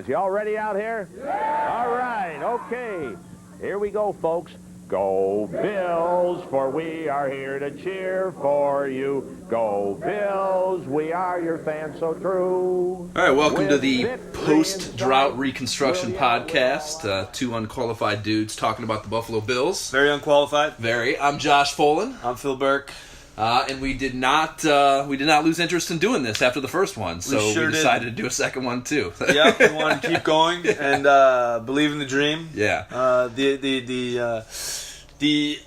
Y'all ready out here? Yeah! All right, okay. Here we go, folks. Go Bills, for we are here to cheer for you. Go Bills, we are your fans so true. All right, welcome to the Post-Drought Reconstruction Podcast. Two unqualified dudes talking about the Buffalo Bills. Very unqualified. Very. I'm Josh Folan. I'm Phil Burke. And we did not lose interest in doing this after the first one, so we decided to do a second one too. Yeah, we wanted to keep going and believe in the dream. Yeah. The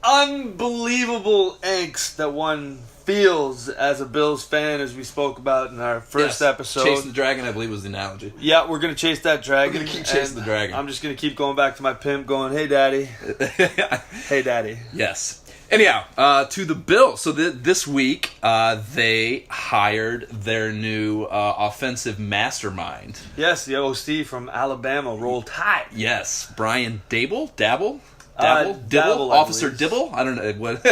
unbelievable angst that one feels as a Bills fan, as we spoke about in our first episode. Chasing the dragon, I believe, was the analogy. Yeah, we're gonna chase that dragon. We're gonna keep chasing the dragon. I'm just gonna keep going back to my pimp, going, "Hey, daddy." Hey, daddy. Yes. Anyhow, to the Bills. So this week, they hired their new offensive mastermind. Yes, the OC from Alabama, Roll Tide. Yes, Brian Daboll? Daboll, Officer Daboll? I don't know what.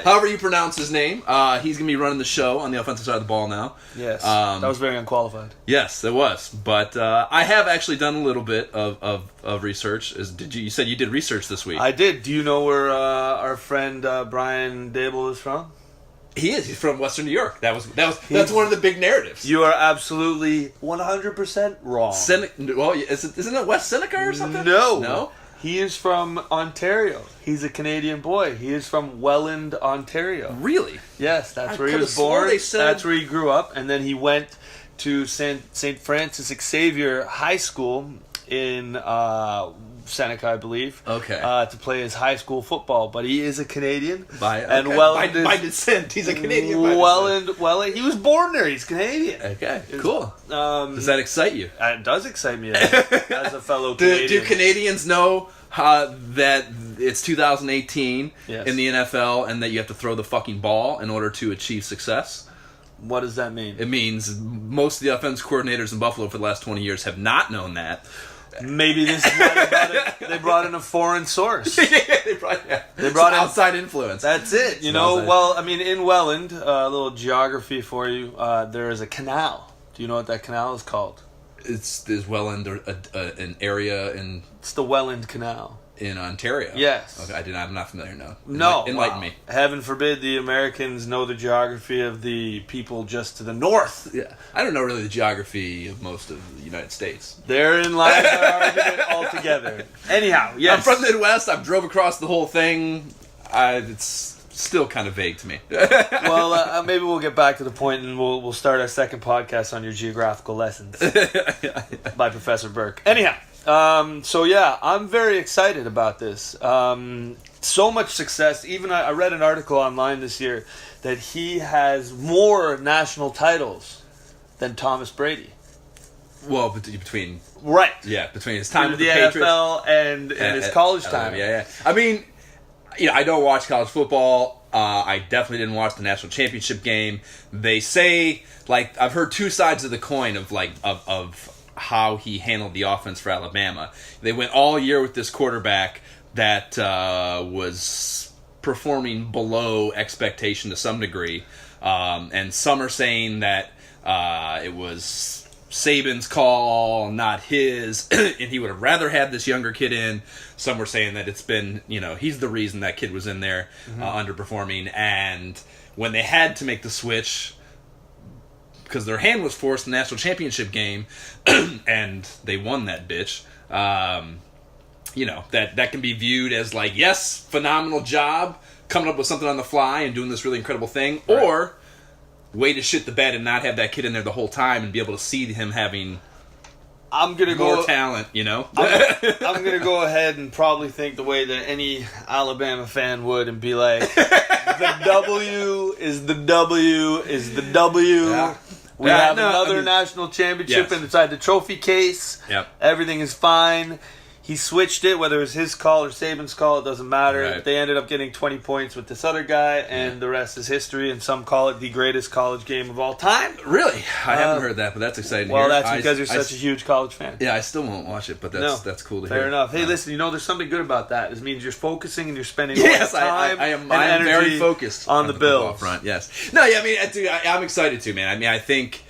However you pronounce his name. He's going to be running the show on the offensive side of the ball now. Yes, that was very unqualified. Yes, it was. But I have actually done a little bit of research. You said you did research this week? I did. Do you know where our friend Brian Daboll is from? He is. He's from Western New York. That's one of the big narratives. You are absolutely 100% wrong. Isn't it West Seneca or something? No. He is from Ontario. He's a Canadian boy. He is from Welland, Ontario. Really? Yes, that's where he was born. That's where he grew up, and then he went to St. Francis Xavier High School in Seneca, I believe. Okay. To play his high school football, but he is a Canadian. By descent, he's a Canadian. Welland, he was born there. He's Canadian. Okay, cool. Does that excite you? It does excite me as a fellow Canadian. Do Canadians know that it's 2018 in the NFL and that you have to throw the fucking ball in order to achieve success? What does that mean? It means most of the offense coordinators in Buffalo for the last 20 years have not known that. Maybe this is why they brought in a foreign source. They brought in outside influence. That's it. You know, well, I mean, in Welland, a little geography for you, there is a canal. Do you know what that canal is called? Is Welland an area in... It's the Welland Canal. In Ontario? Yes. Okay, I'm not familiar, no. No. Enlighten me. Heaven forbid the Americans know the geography of the people just to the north. Yeah. I don't know really the geography of most of the United States. Therein lies our argument altogether. Anyhow, yes. I'm from the Midwest. I drove across the whole thing. It's still kind of vague to me. Well, maybe we'll get back to the point and we'll start our second podcast on your geographical lessons by Professor Burke. Anyhow. So yeah, I'm very excited about this. So much success. Even I read an article online this year that he has more national titles than Thomas Brady. Well, between his time with the NFL and his college time. Yeah. I mean, I don't watch college football. I definitely didn't watch the national championship game. They say, I've heard two sides of the coin of how he handled the offense for Alabama. They went all year with this quarterback that was performing below expectation to some degree. And some are saying that it was Saban's call, not his, and he would have rather had this younger kid in. Some were saying that it's been, he's the reason that kid was in there underperforming. And when they had to make the switch, because their hand was forced in the national championship game, and they won that bitch. That can be viewed as yes, phenomenal job, coming up with something on the fly and doing this really incredible thing, right. Or way to shit the bed and not have that kid in there the whole time and be able to see him having more talent. I'm gonna go ahead and probably think the way that any Alabama fan would and be like, the W is the W is the W. Yeah. We have another national championship inside the trophy case. Yep. Everything is fine. He switched it, whether it was his call or Saban's call, it doesn't matter. Right. They ended up getting 20 points with this other guy, and the rest is history, and some call it the greatest college game of all time. Really? I haven't heard that, but that's exciting to hear. Well, that's because you're such a huge college fan. Yeah, I still won't watch it, but that's cool to hear. Fair enough. Hey, listen, there's something good about that. It means you're focusing and you're spending time I am very focused on the Bills. Front, yes. No, yeah, I mean, I'm excited too, man. I mean, I think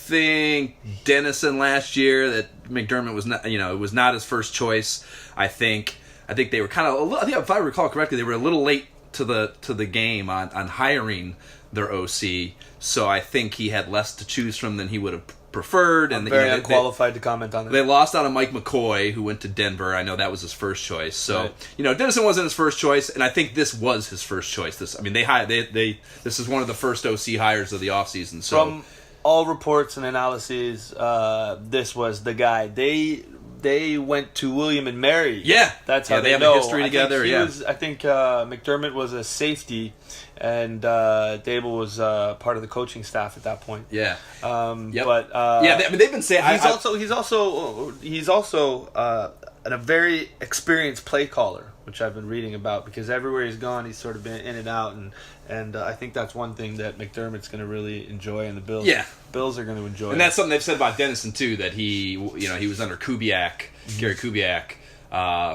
think Dennison last year, that McDermott was not, it was not his first choice. I think they were kind of, I think if I recall correctly, they were a little late to the game on hiring their OC. So I think he had less to choose from than he would have preferred. I'm very unqualified to comment on that. They lost out on Mike McCoy, who went to Denver. I know that was his first choice. So, right. Dennison wasn't his first choice, and I think this was his first choice. This is one of the first OC hires of the offseason. So from all reports and analyses, this was the guy. They went to William and Mary. Yeah. That's how they have know. a history together. I think McDermott was a safety, and Daboll was part of the coaching staff at that point. Yeah. Yep. But they've been saying he's also a very experienced play caller, which I've been reading about, because everywhere he's gone, he's sort of been in and out, and I think that's one thing that McDermott's going to really enjoy, and the Bills. Yeah. Bills are going to enjoy. And that's something they've said about Dennison too, that he was under Kubiak, Gary Kubiak,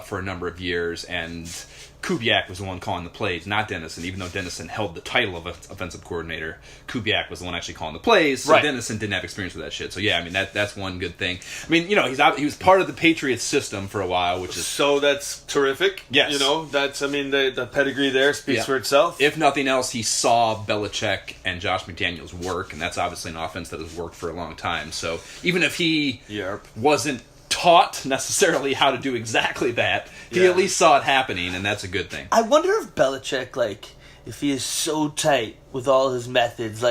for a number of years, and Kubiak was the one calling the plays, not Dennison. Even though Dennison held the title of offensive coordinator, Kubiak was the one actually calling the plays. So right. Dennison didn't have experience with that shit. So yeah, I mean that's one good thing. I mean, he was part of the Patriots system for a while, which is so that's terrific. Yes, that's the pedigree there speaks for itself. If nothing else, he saw Belichick and Josh McDaniels work, and that's obviously an offense that has worked for a long time. So even if he wasn't taught necessarily how to do exactly that, he at least saw it happening, and that's a good thing. I wonder if Belichick, if he is so tight with all his methods,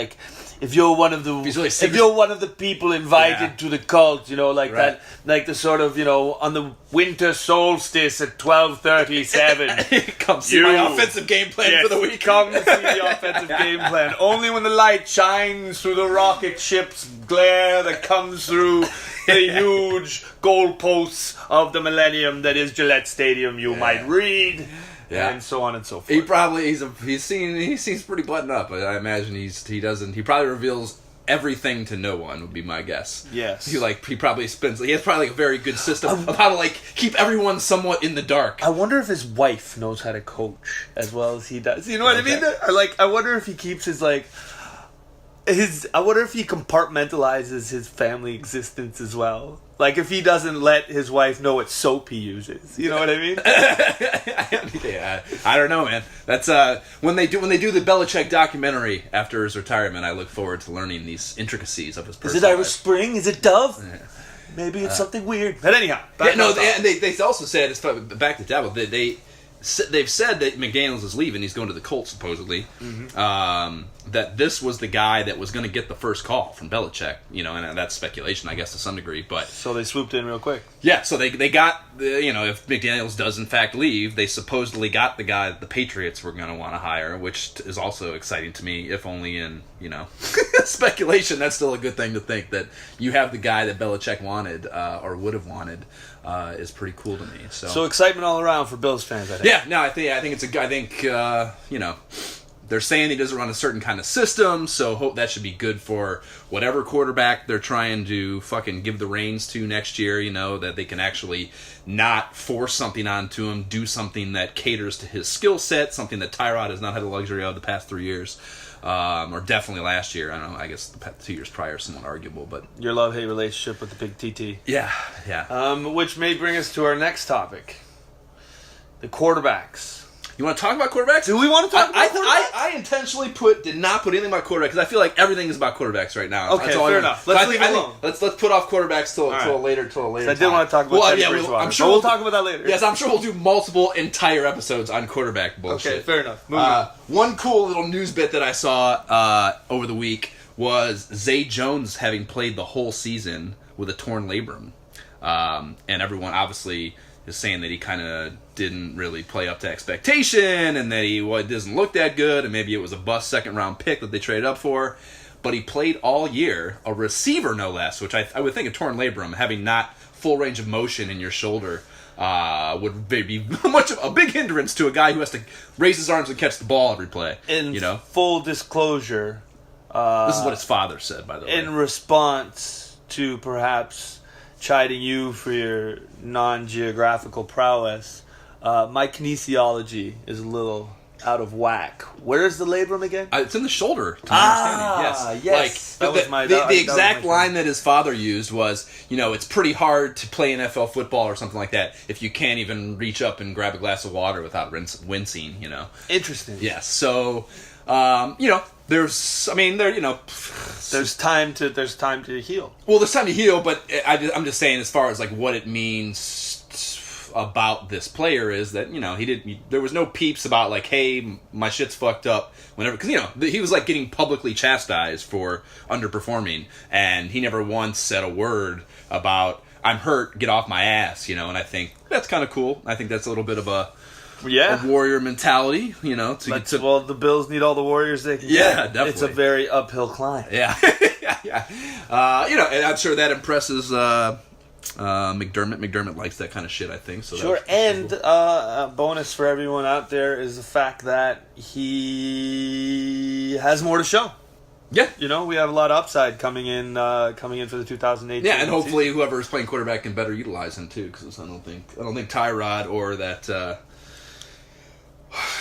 if you're one of the people invited to the cult, that, the sort of, on the winter solstice at 12:37, come see my offensive game plan for the week. Come see the offensive game plan. Only when the light shines through the rocket ship's glare that comes through the huge goalposts of the millennium that is Gillette Stadium, you might read. Yeah. And so on and so forth. He seems pretty buttoned up. I imagine he probably reveals everything to no one, would be my guess. Yes. He has probably a very good system of how to keep everyone somewhat in the dark. I wonder if his wife knows how to coach as well as he does. You know what I mean? I wonder if he keeps I wonder if he compartmentalizes his family existence as well. If he doesn't let his wife know what soap he uses. You know what I mean? Yeah, I don't know, man. That's when they do the Belichick documentary after his retirement, I look forward to learning these intricacies of his personal life. Is it Irish life. Spring? Is it Dove? Yeah. Maybe it's something weird. But anyhow. And they also said, back to Daboll, they've said that McDaniels is leaving. He's going to the Colts, supposedly. Mm-hmm. That this was the guy that was going to get the first call from Belichick. And that's speculation, I guess, to some degree. But so they swooped in real quick. Yeah, so they got, if McDaniels does in fact leave, they supposedly got the guy that the Patriots were going to want to hire, which is also exciting to me, if only in, speculation. That's still a good thing to think, that you have the guy that Belichick wanted, or would have wanted, is pretty cool to me. So excitement all around for Bills fans, I think. Yeah, no, I think they're saying he doesn't run a certain kind of system, so hope that should be good for whatever quarterback they're trying to fucking give the reins to next year, that they can actually not force something onto him, do something that caters to his skill set, something that Tyrod has not had the luxury of the past 3 years, or definitely last year. I don't know, I guess the past 2 years prior is somewhat arguable, but... Your love-hate relationship with the big TT. Yeah. Which may bring us to our next topic. The quarterbacks. You want to talk about quarterbacks? Do we want to talk about quarterbacks? I intentionally did not put anything about quarterbacks because I feel like everything is about quarterbacks right now. Okay, fair enough. Let's leave it alone. Let's put off quarterbacks till a later time. I did want to talk about Teddy Bridgewater. I'm sure we'll talk about that later. Yes, I'm sure we'll do multiple entire episodes on quarterback bullshit. Okay, fair enough. Moving on. One cool little news bit that I saw over the week was Zay Jones having played the whole season with a torn labrum. And everyone obviously is saying that he kind of didn't really play up to expectation and that he doesn't look that good and maybe it was a bust second-round pick that they traded up for. But he played all year, a receiver no less, which I would think a torn labrum, having not full range of motion in your shoulder, would be much of a big hindrance to a guy who has to raise his arms and catch the ball every play. In full disclosure... this is what his father said, by the way. In response to perhaps... chiding you for your non-geographical prowess, my kinesiology is a little out of whack. Where is the labrum again? It's in the shoulder, to my understanding. Yes. Like, the exact line that his father used was, it's pretty hard to play NFL football or something like that if you can't even reach up and grab a glass of water without wincing, Interesting. Yes. So, there's time to heal. Well, there's time to heal, but I'm just saying, as far as like what it means about this player is that there was no peeps about like, hey, my shit's fucked up whenever, because he was like getting publicly chastised for underperforming, and he never once said a word about I'm hurt, get off my ass, and I think that's kind of cool. I think that's a little bit of a warrior mentality, Well, the Bills need all the warriors they can get. Yeah, definitely. It's a very uphill climb. Yeah. Yeah. And I'm sure that impresses McDermott. McDermott likes that kind of shit, I think. So sure, and a bonus for everyone out there is the fact that he has more to show. Yeah. We have a lot of upside coming in for the 2018. Yeah, and hopefully whoever is playing quarterback can better utilize him too, because I don't think Tyrod or that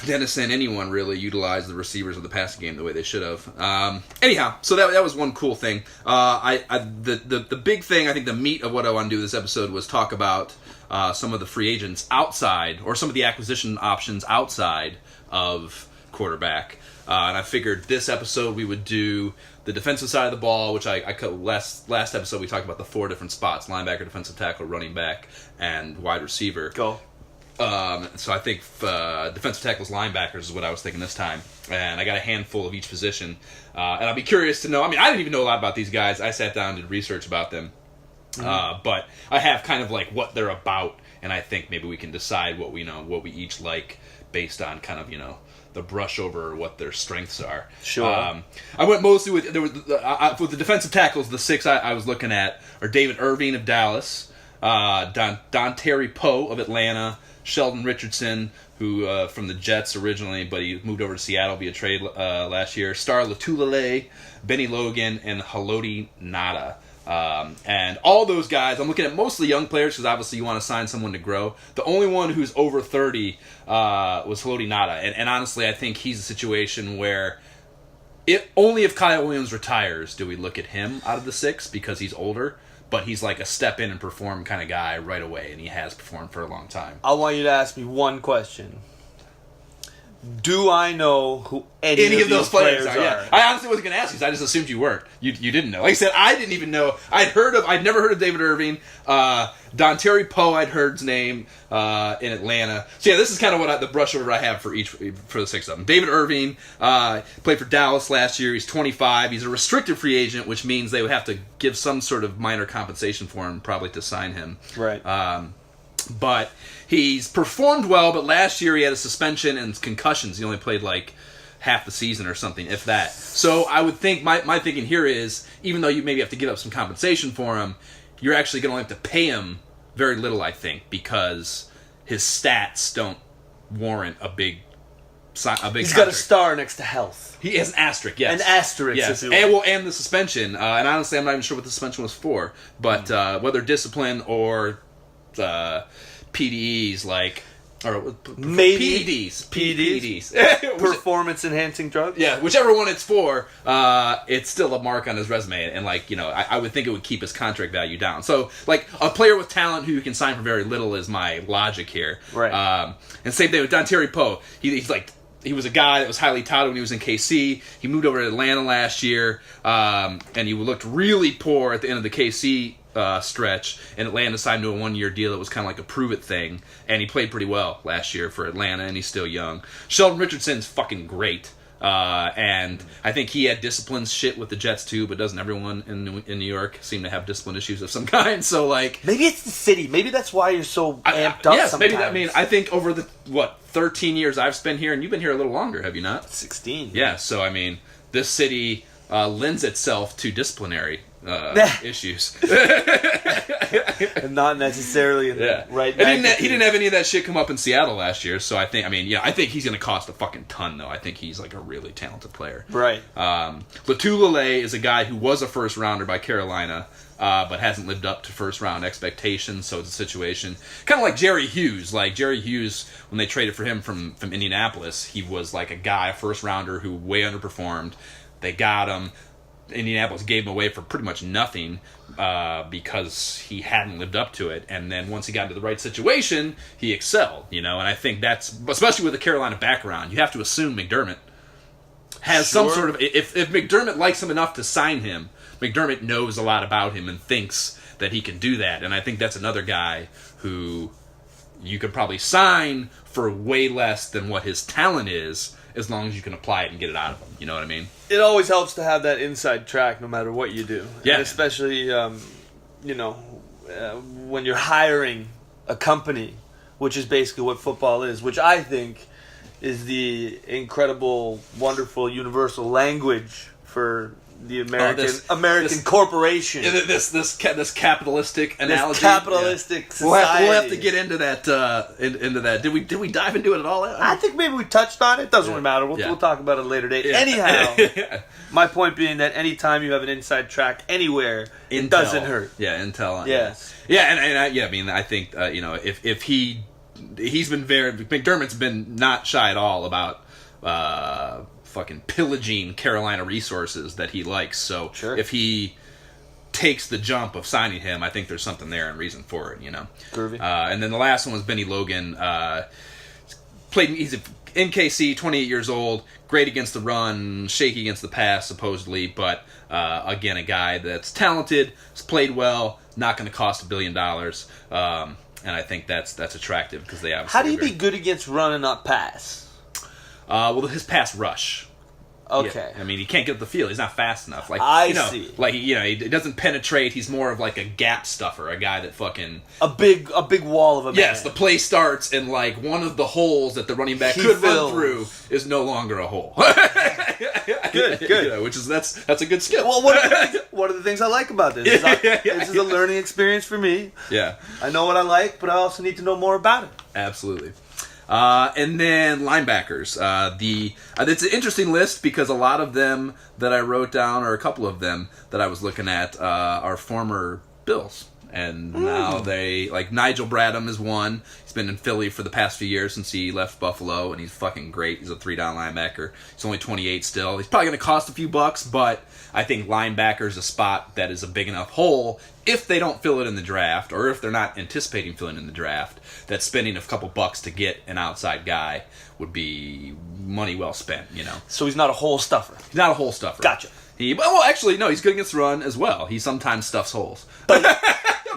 Dennison, anyone really utilized the receivers of the passing game the way they should have. Anyhow, so that was one cool thing. The big thing, I think the meat of what I want to do this episode was talk about some of the free agents outside, or some of the acquisition options outside of quarterback. And I figured this episode we would do the defensive side of the ball, which I cut last episode we talked about the 4 different spots: linebacker, defensive tackle, running back, and wide receiver. Go. So I think defensive tackles, linebackers is what I was thinking this time. And I got a handful of each position. And I'll be curious to know. I mean, I didn't even know a lot about these guys. I sat down and did research about them. Mm-hmm. But I have kind of like what they're about. And I think maybe we can decide what we each like based on kind of, the brush over what their strengths are. Sure. I went mostly with with the defensive tackles. The 6 I was looking at are David Irving of Dallas, Dontari Poe of Atlanta, Sheldon Richardson, who from the Jets originally, but he moved over to Seattle via trade last year. Star Latulele, Benny Logan, and Haloti Nada. And all those guys, I'm looking at mostly young players because obviously you want to sign someone to grow. The only one who's over 30 was Haloti Nada. And honestly, I think he's a situation where only if Kyle Williams retires do we look at him out of the 6 because he's older. But he's like a step in and perform kind of guy right away, and he has performed for a long time. I want you to ask me one question. Do I know who any of those players are? Yeah. I honestly wasn't going to ask you, so I just assumed you weren't. You didn't know. Like I said, I didn't even know. I'd never heard of David Irving. Dontari Poe, I'd heard his name in Atlanta. So yeah, this is kind of the brush over I have for the 6 of them. David Irving played for Dallas last year. He's 25. He's a restricted free agent, which means they would have to give some sort of minor compensation for him, probably to sign him. Right. But he's performed well, but last year he had a suspension and concussions. He only played like half the season or something, if that. So I would think, my thinking here is, even though you maybe have to give up some compensation for him, you're actually going to have to pay him very little, I think, because his stats don't warrant a big He's contract. Got a star next to health. He has an asterisk, yes. An asterisk, yes. If and the suspension. And honestly, I'm not even sure what the suspension was for. But whether discipline or PDEs, or maybe PDs. Performance enhancing drugs. Yeah, whichever one it's for, it's still a mark on his resume, and I would think it would keep his contract value down. So a player with talent who you can sign for very little is my logic here. Right. And same thing with Dontari Poe. He was a guy that was highly touted when he was in KC. He moved over to Atlanta last year, and he looked really poor at the end of the KC stretch, and Atlanta signed to a 1-year deal that was kind of like a prove-it thing, and he played pretty well last year for Atlanta, and he's still young. Sheldon Richardson's fucking great, and I think he had discipline shit with the Jets too, but doesn't everyone in New York seem to have discipline issues of some kind? So maybe it's the city. Maybe that's why you're so amped up. Yes, sometimes. maybe. I mean, I think over the 13 years I've spent here, and you've been here a little longer, have you not? 16. Yeah. So I mean, this city lends itself to disciplinary issues. And not necessarily in the right. He didn't have any of that shit come up in Seattle last year. So I think he's going to cost a fucking ton, though. I think he's like a really talented player. Right. Latulele is a guy who was a first rounder by Carolina, but hasn't lived up to first round expectations. So it's a situation kind of like Jerry Hughes. Like Jerry Hughes, when they traded for him from Indianapolis, he was like a first rounder who way underperformed. They got him. Indianapolis gave him away for pretty much nothing because he hadn't lived up to it. And then once he got into the right situation, he excelled, And I think that's, especially with the Carolina background, you have to assume McDermott has some sort of, if McDermott likes him enough to sign him, McDermott knows a lot about him and thinks that he can do that. And I think that's another guy who you could probably sign for way less than what his talent is, as long as you can apply it and get it out of him. You know what I mean? It always helps to have that inside track no matter what you do. Yeah. And especially, when you're hiring a company, which is basically what football is, which I think is the incredible, wonderful, universal language for the American corporation. This capitalistic analogy. This capitalistic society. We'll have to get into that. Into that. Did we dive into it at all? I think maybe we touched on it. Doesn't really matter. We'll talk about it at a later date. Yeah. Anyhow, my point being that anytime you have an inside track anywhere, it doesn't hurt. Yeah, intel. Yes. Yeah, I think if he's been McDermott's been not shy at all about fucking pillaging Carolina resources that he likes. So if he takes the jump of signing him, I think there's something there and reason for it, Groovy. And then the last one was Benny Logan. He's in KC, 28 years old, great against the run, shaky against the pass, supposedly, but again, a guy that's talented, has played well, not going to cost $1 billion. And I think that's attractive because they obviously. How do you be good against run and not pass? Well, his pass rush. Okay. Yeah. I mean, he can't get up the field. He's not fast enough. Like see. Like he doesn't penetrate. He's more of like a gap stuffer, a guy that fucking a big wall of a man. Yes, the play starts and like one of the holes that the running back could run through is no longer a hole. Good. Which is that's a good skill. Well, one of the things I like about this is this is a learning experience for me. Yeah. I know what I like, but I also need to know more about it. Absolutely. And then linebackers. It's an interesting list because a lot of them that I wrote down, or a couple of them that I was looking at, are former Bills. And now like Nigel Bradham is one. He's been in Philly for the past few years since he left Buffalo, and he's fucking great. He's a 3-down linebacker. He's only 28 still. He's probably going to cost a few bucks, but I think linebacker is a spot that is a big enough hole if they don't fill it in the draft, or if they're not anticipating filling in the draft, that spending a couple bucks to get an outside guy would be money well spent, So he's not a hole stuffer. He's not a hole stuffer. Gotcha. Actually, no, he's good against the run as well. He sometimes stuffs holes.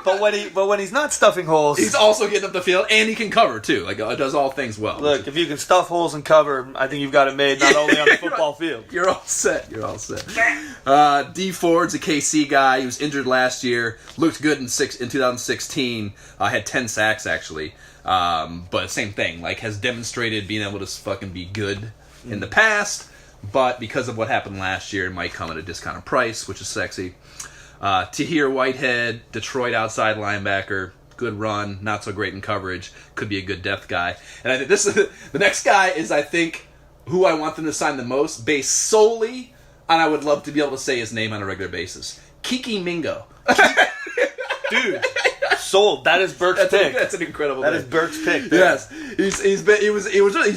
But when he's not stuffing holes, he's also getting up the field, and he can cover too. Like does all things well. Look, if you can stuff holes and cover, I think you've got it made. Not only on the football field, you're all set. D Ford's a KC guy. He was injured last year. Looked good in 2016. Had 10 sacks actually. But same thing. Like has demonstrated being able to fucking be good in the past. But because of what happened last year, it might come at a discounted price, which is sexy. Tahir Whitehead, Detroit outside linebacker, good run, not so great in coverage, could be a good depth guy. And I think the next guy is, I think, who I want them to sign the most, based solely on I would love to be able to say his name on a regular basis. Kiki Mingo. Dude. Sold. That is Burke's pick. That's an incredible That pick. is Burke's pick. Yes, he's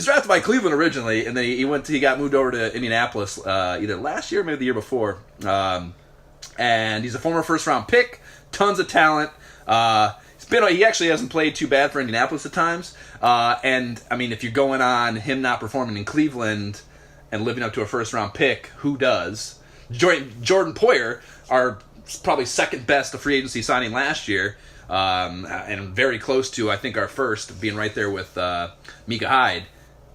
drafted by Cleveland originally, and then he got moved over to Indianapolis either last year or maybe the year before. And he's a former first round pick, tons of talent. He actually hasn't played too bad for Indianapolis at times. And I mean, if you're going on him not performing in Cleveland and living up to a first round pick, who does? Jordan Poyer, our probably second best of free agency signing last year. And very close to, I think, our first, being right there with Micah Hyde,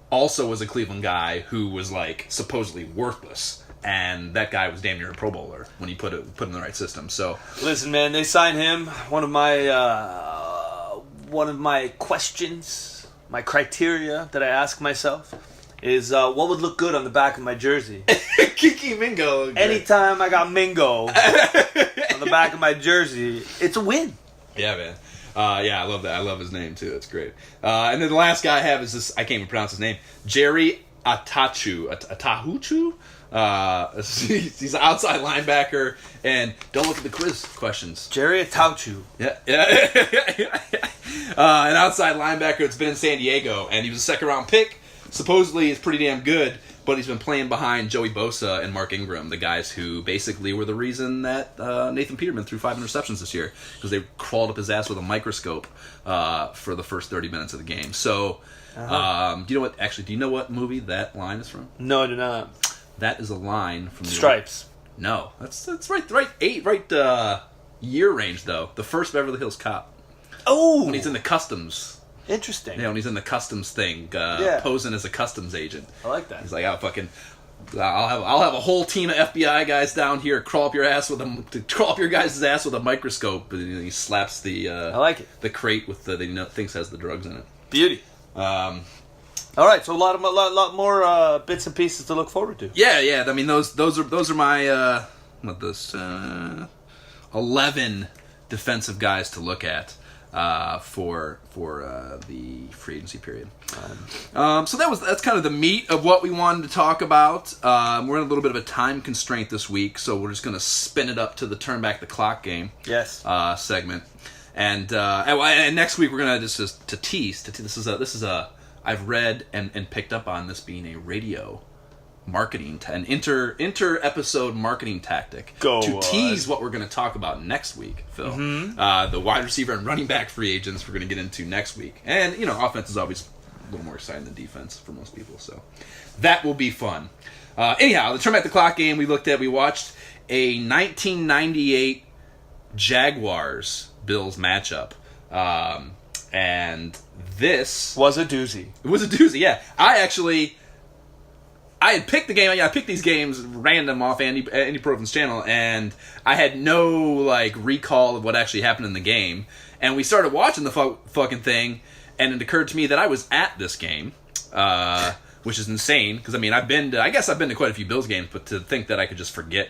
also was a Cleveland guy who was like supposedly worthless, and that guy was damn near a Pro Bowler when he put in the right system. So listen, man, they signed him. One of my questions, my criteria that I ask myself is what would look good on the back of my jersey. Kiki Mingo. Anytime I got Mingo the back of my jersey, it's a win. Yeah, man. I love that. I love his name, too. It's great. And then the last guy I have is this, I can't even pronounce his name, Jerry Atahuchu. He's an outside linebacker, and don't look at the quiz questions. Jerry Atauchu. Yeah. An outside linebacker that's been in San Diego, and he was a second-round pick. Supposedly, he's pretty damn good, but he's been playing behind Joey Bosa and Mark Ingram, the guys who basically were the reason that Nathan Peterman threw 5 interceptions this year, because they crawled up his ass with a microscope for the first 30 minutes of the game. So, do you know what movie that line is from? No, I do not. That is a line from Stripes. No, that's right year range though. The first Beverly Hills Cop. Oh, when he's in the customs. Interesting. Yeah, when he's in the customs thing, posing as a customs agent. I like that. He's like, I'll have a whole team of FBI guys down here crawl up your guys' ass with a microscope, and he slaps the I like it. the crate with the thinks has the drugs in it. Beauty. All right, so a lot more bits and pieces to look forward to. Yeah. I mean, those are my 11 defensive guys to look at for the free agency period. So that's kind of the meat of what we wanted to talk about. We're in a little bit of a time constraint this week, so we're just going to spin it up to the turn back the clock game. Yes. Segment, and next week we're going to tease. This is a I've read and picked up on this being a radio marketing, an inter-episode marketing tactic to tease what we're going to talk about next week, Phil. Mm-hmm. The wide receiver and running back free agents we're going to get into next week. And, offense is always a little more exciting than defense for most people, so that will be fun. Anyhow, the turn back the clock game we watched a 1998 Jaguars-Bills matchup. And this was a doozy. It was a doozy, yeah. I had picked the game. I picked these games random off Andy Provin's channel, and I had no recall of what actually happened in the game. And we started watching the fucking thing, and it occurred to me that I was at this game, which is insane. Because I've been to quite a few Bills games, but to think that I could just forget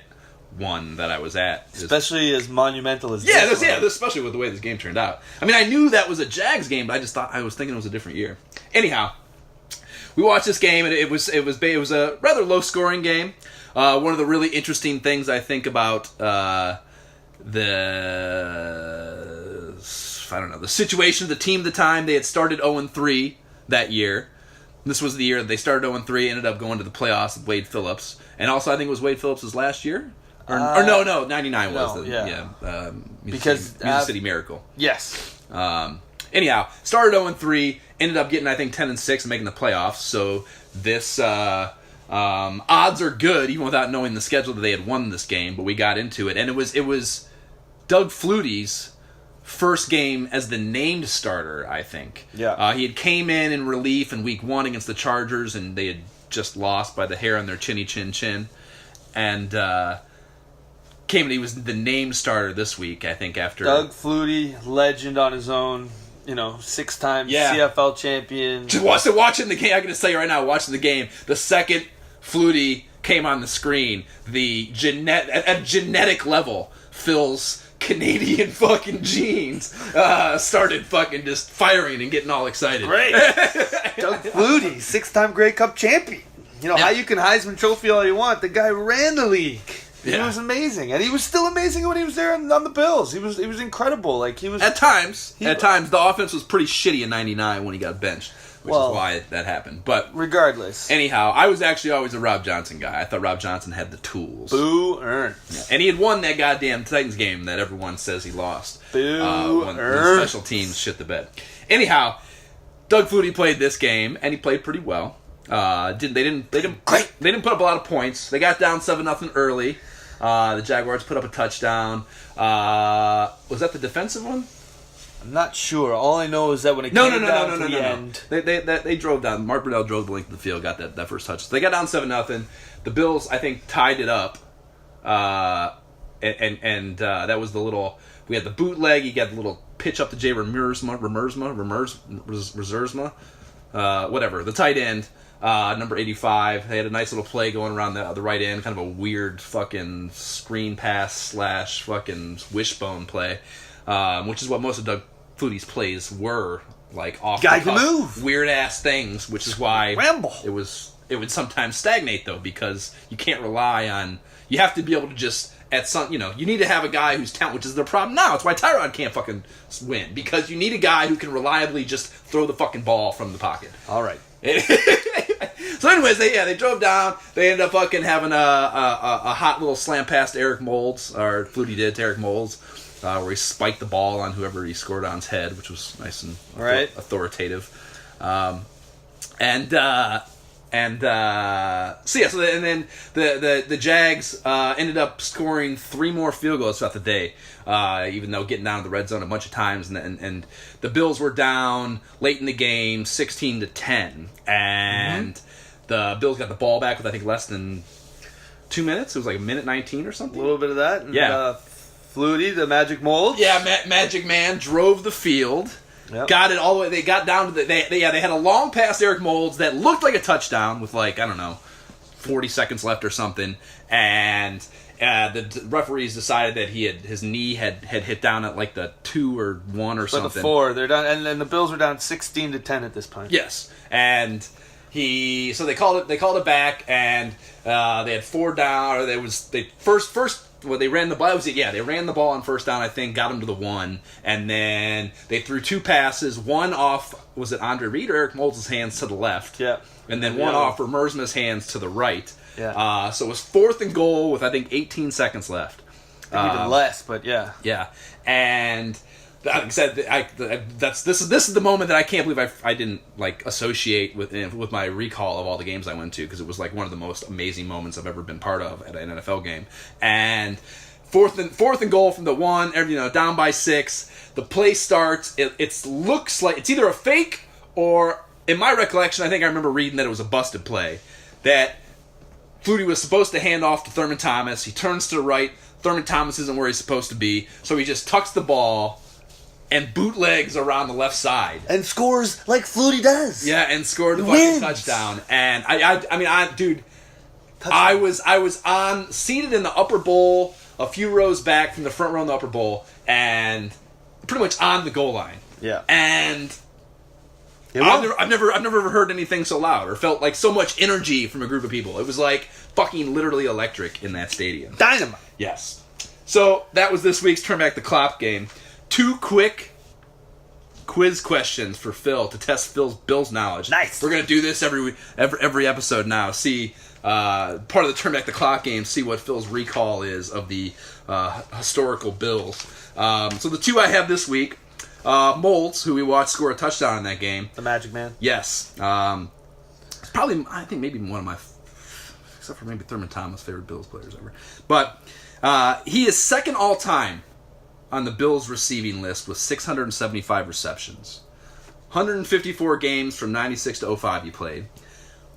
one that I was at, especially as monumental as especially with the way this game turned out. I knew that was a Jags game, but I was thinking it was a different year. Anyhow, we watched this game, and it was a rather low scoring game. One of the really interesting things I think about the situation of the team at the time. They had started 0-3 that year. This was the year that they started 0-3, ended up going to the playoffs with Wade Phillips, and also I think it was Wade Phillips' last year. No, 99 was Music City Miracle. Yes. Anyhow, started 0-3, ended up getting, I think, 10-6 and making the playoffs. So this odds are good, even without knowing the schedule that they had won this game. But we got into it, and it was Doug Flutie's first game as the named starter, I think. Yeah. He had came in relief in week 1 against the Chargers, and they had just lost by the hair on their chinny chin. And he was the named starter this week, I think, after Doug Flutie, legend on his own, 6-time CFL champion. Just watching the game, I can just tell you right now, watching the game, the second Flutie came on the screen, at genetic level, Phil's Canadian fucking genes started fucking just firing and getting all excited. Great. Doug Flutie, 6-time Grey Cup champion. How you can Heisman Trophy all you want. The guy ran the league. He was amazing, and he was still amazing when he was there on the Bills. He was incredible. At times, the offense was pretty shitty in '99 when he got benched, which is why that happened. But regardless, anyhow, I was actually always a Rob Johnson guy. I thought Rob Johnson had the tools. Boo earned. Yeah. And he had won that goddamn Titans game that everyone says he lost. Boo when the special teams shit the bed. Anyhow, Doug Flutie played this game, and he played pretty well. They didn't put up a lot of points. They got down 7-0 early. The Jaguars put up a touchdown. Was that the defensive one? I'm not sure. All I know is that when it came down to the end, they drove down. Mark Brunell drove the length of the field, got that first touch. So they got down 7-0. The Bills, I think, tied it up. And that was the little. We had the bootleg. You got the little pitch up to Jay Remersma. whatever, the tight end, number 85. They had a nice little play going around the right end, kind of a weird fucking screen pass / fucking wishbone play, which is what most of Doug Flutie's plays were, like off Guy can move, weird ass things, which is why ramble. It would sometimes stagnate though, because you can't rely on. You have to be able to just at some, you need to have a guy who's talented, which is the problem now. It's why Tyrod can't fucking win, because you need a guy who can reliably just throw the fucking ball from the pocket. All right. So anyways, they drove down. They ended up fucking having a hot little slam pass to Eric Moulds, or Flutie did to Eric Moulds, where he spiked the ball on whoever he scored on's head, which was nice and authoritative. So then the Jags ended up scoring 3 more field goals throughout the day, even though getting down to the red zone a bunch of times, and the Bills were down late in the game 16-10, and the Bills got the ball back with I think less than 2 minutes. It was like 1:19 or something. A little bit of that. And, yeah. Flutie, the Magic Mold. Yeah, Magic Man drove the field. Yep. Got it all the way. They got down to they had a long pass to Eric Moulds that looked like a touchdown with 40 seconds left or something, and the referees decided that his knee had hit down at like the 2 or 1 or something. The 4. They're down, and the Bills were down 16-10 at this point. Yes, and so they called it back, and they had 4 down, or they ran the ball. They ran the ball on first down, I think, got them to the 1, and then they threw 2 passes, one off, was it Andre Reed or Eric Moulds' hands to the left? Yeah. And then one off for Mersma's hands to the right. Yeah. So it was 4th and goal with, I think, 18 seconds left. Even less, but yeah. Yeah. And like I said, this is the moment that I can't believe I didn't associate with my recall of all the games I went to, because it was like one of the most amazing moments I've ever been part of at an NFL game. And fourth and goal from the 1, down by 6. The play starts. It looks like it's either a fake or, in my recollection, I think I remember reading that it was a busted play. That Flutie was supposed to hand off to Thurman Thomas. He turns to the right. Thurman Thomas isn't where he's supposed to be, so he just tucks the ball and bootlegs around the left side. And scores like Flutie does. Yeah, and scored a fucking touchdown. And I was seated in the upper bowl, a few rows back from the front row in the upper bowl, and pretty much on the goal line. Yeah. And I've never ever heard anything so loud or felt like so much energy from a group of people. It was like fucking literally electric in that stadium. Dynamite. Yes. So that was this week's Turn Back the Clock game. 2 quick quiz questions for Phil to test Phil's Bills knowledge. Nice. We're gonna do this every episode now. See part of the Turn Back the Clock game. See what Phil's recall is of the historical Bills. So the 2 I have this week. Moulds, who we watched score a touchdown in that game. The Magic Man. Yes. Probably, I think maybe one of my, except for maybe Thurman Thomas, favorite Bills players ever. But he is second all time on the Bills receiving list with 675 receptions. 154 games from 96 to 05 he played.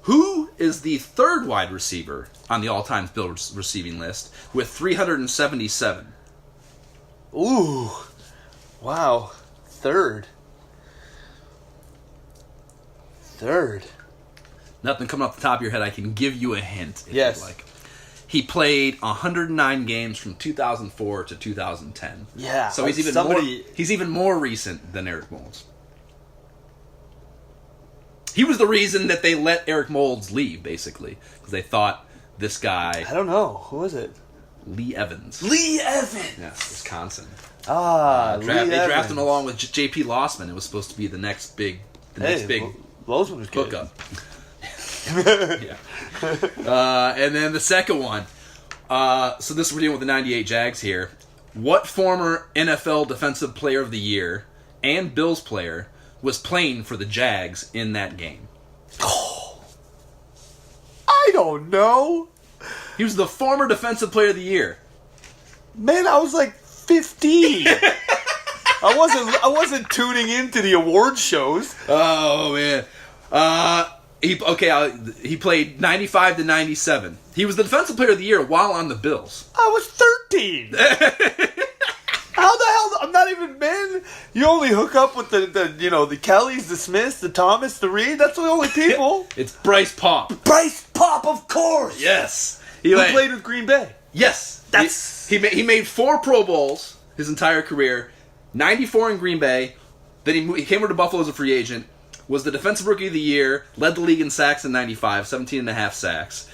Who is the 3rd wide receiver on the all-time Bills receiving list with 377? Ooh. Wow. 3rd. Nothing coming off the top of your head. I can give you a hint if you'd like. He played 109 games from 2004 to 2010. Yeah. So he's even more recent than Eric Moulds. He was the reason that they let Eric Moulds leave, basically, because they thought this guy. I don't know. Who is it? Lee Evans. Lee Evans. Yeah, Wisconsin. They drafted him along with J.P. Lossman. It was supposed to be the next big Lossman was good. hookup. Yeah. And then the second one. So this we're dealing with the 98 Jags here. What former NFL Defensive Player of the Year and Bills player was playing for the Jags in that game? Oh, I don't know. He was the former Defensive Player of the Year. Man, I was like 15. I wasn't tuning into the award shows. Oh man. He played 95 to 97. He was the Defensive Player of the Year while on the Bills. I was 13. How the hell? I'm not even, man. You only hook up with the Kellys, the Smiths, the Thomas, the Reed. That's the only people. It's Bryce Pop. Bryce Pop, of course. Yes. He played with Green Bay. Yes. He made 4 Pro Bowls his entire career. 94 in Green Bay. Then he came over to Buffalo as a free agent. Was the Defensive Rookie of the Year. Led the league in sacks in 95. 17 and a half sacks.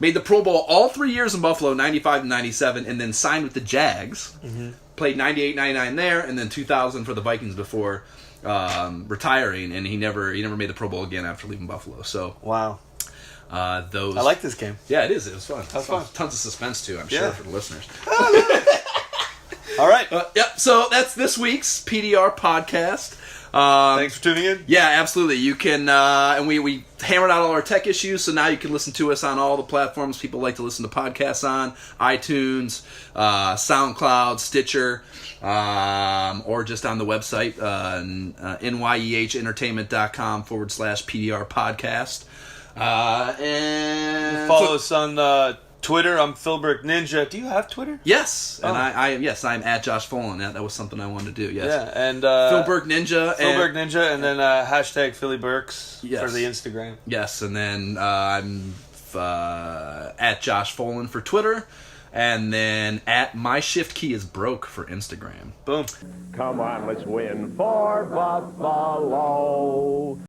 Made the Pro Bowl all 3 years in Buffalo, 95 and 97, and then signed with the Jags. Mm-hmm. Played 98, 99 there, and then 2000 for the Vikings before retiring, and he never made the Pro Bowl again after leaving Buffalo. So wow. I like this game. Yeah, it is. It was fun. That was fun. Tons of suspense, too, I'm sure, for the listeners. All right. Yep, so that's this week's PDR podcast. Thanks for tuning in. Yeah, absolutely. You can, and we hammered out all our tech issues, so now you can listen to us on all the platforms people like to listen to podcasts on, iTunes, SoundCloud, Stitcher, or just on the website, NYEHentertainment.com/PDR podcast. And follow us on Twitter. I'm Phil Burke Ninja. Do you have Twitter? Yes, and I'm at Josh Folan. That was something I wanted to do. Yes, yeah, and Phil Burke Ninja, and then hashtag Philly Burks for the Instagram. Yes, and then I'm at Josh Folan for Twitter, and then at My Shift Key is Broke for Instagram. Boom. Come on, let's win for Buffalo.